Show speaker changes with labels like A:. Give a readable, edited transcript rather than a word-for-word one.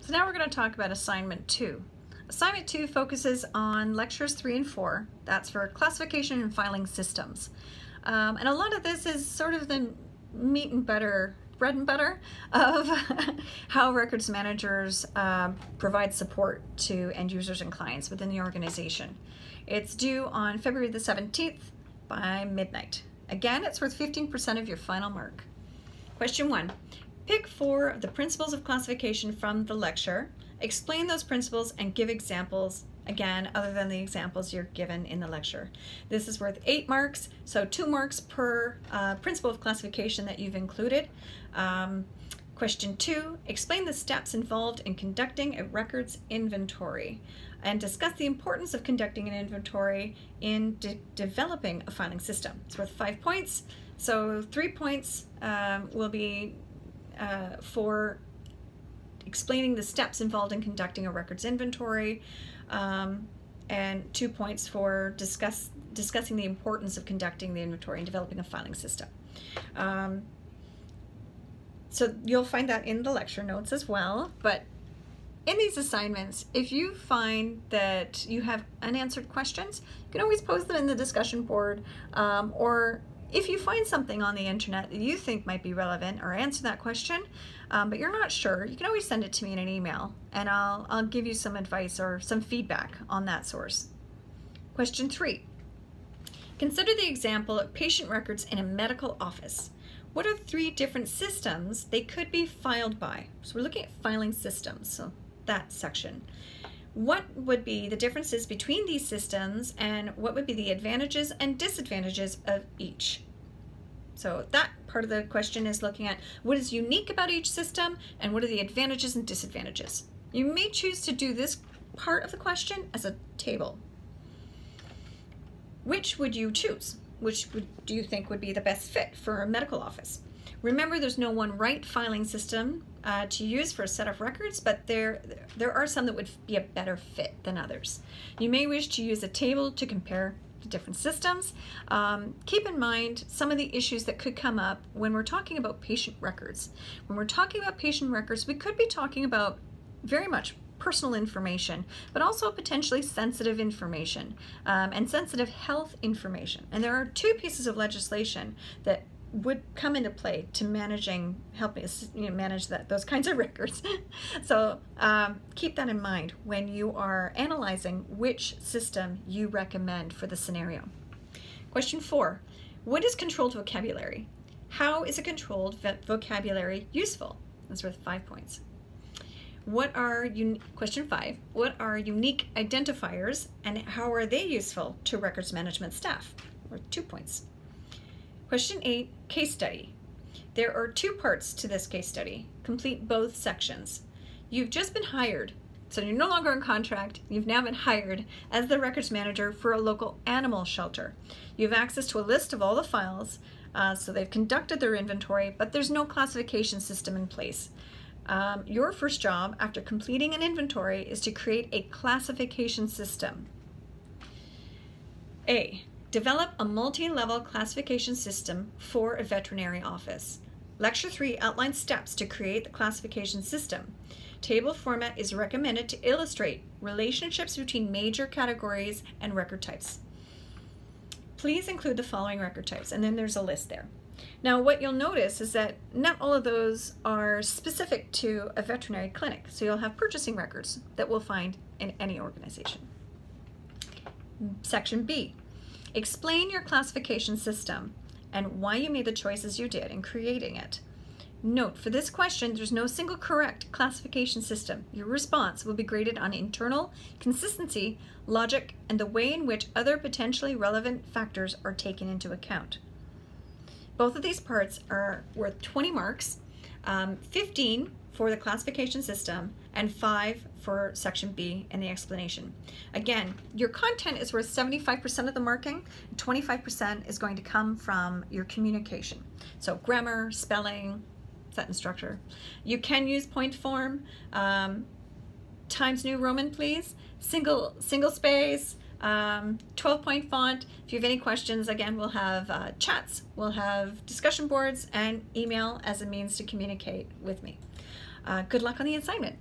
A: So now we're going to talk about assignment 2. Assignment 2 focuses on lectures 3 and 4. That's for classification and filing systems. And a lot of this is sort of the bread and butter of how records managers provide support to end users and clients within the organization. It's due on February the 17th by midnight. Again, it's worth 15% of your final mark. Question 1. Pick 4 of the principles of classification from the lecture, explain those principles, and give examples, again, other than the examples you're given in the lecture. This is worth 8 marks, so 2 marks per principle of classification that you've included. Question 2, explain the steps involved in conducting a records inventory and discuss the importance of conducting an inventory in developing a filing system. It's worth 5 points, so 3 points will be for explaining the steps involved in conducting a records inventory, and 2 points for discussing the importance of conducting the inventory and developing a filing system. So you'll find that in the lecture notes as well, but in these assignments, if you find that you have unanswered questions, you can always post them in the discussion board, or if you find something on the internet that you think might be relevant or answer that question, but you're not sure, you can always send it to me in an email and I'll give you some advice or some feedback on that source. Question 3. Consider the example of patient records in a medical office. What are 3 different systems they could be filed by? So we're looking at filing systems, so that section. What would be the differences between these systems and what would be the advantages and disadvantages of each? So that part of the question is looking at what is unique about each system and what are the advantages and disadvantages. You may choose to do this part of the question as a table. Which would you choose? Do you think would be the best fit for a medical office? Remember, there's no one right filing system to use for a set of records, but there are some that would be a better fit than others. You may wish to use a table to compare the different systems. Keep in mind some of the issues that could come up when we're talking about patient records. When we're talking about patient records, we could be talking about very much personal information, but also potentially sensitive information and sensitive health information. And there are 2 pieces of legislation that would come into play to helping us manage those kinds of records. So keep that in mind when you are analyzing which system you recommend for the scenario. Question 4, what is controlled vocabulary? How is a controlled vocabulary useful? That's worth 5 points. Question 5, what are unique identifiers and how are they useful to records management staff? Worth 2 points. Question 8, case study. There are 2 parts to this case study. Complete both sections. You've just been hired, so you're no longer in contract. You've now been hired as the records manager for a local animal shelter. You have access to a list of all the files, so they've conducted their inventory, but there's no classification system in place. Your first job after completing an inventory is to create a classification system. A. Develop a multi-level classification system for a veterinary office. Lecture 3 outlines steps to create the classification system. Table format is recommended to illustrate relationships between major categories and record types. Please include the following record types, and then there's a list there. Now what you'll notice is that not all of those are specific to a veterinary clinic, so you'll have purchasing records that we'll find in any organization. Section B. Explain your classification system and why you made the choices you did in creating it. Note, for this question, there's no single correct classification system. Your response will be graded on internal consistency, logic, and the way in which other potentially relevant factors are taken into account. Both of these parts are worth 20 marks, 15 for the classification system, and 5 for section B and the explanation. Again, your content is worth 75% of the marking, 25% is going to come from your communication. So grammar, spelling, sentence structure. You can use point form, Times New Roman please, single space, 12-point font. If you have any questions, again, we'll have chats, we'll have discussion boards, and email as a means to communicate with me. Good luck on the assignment.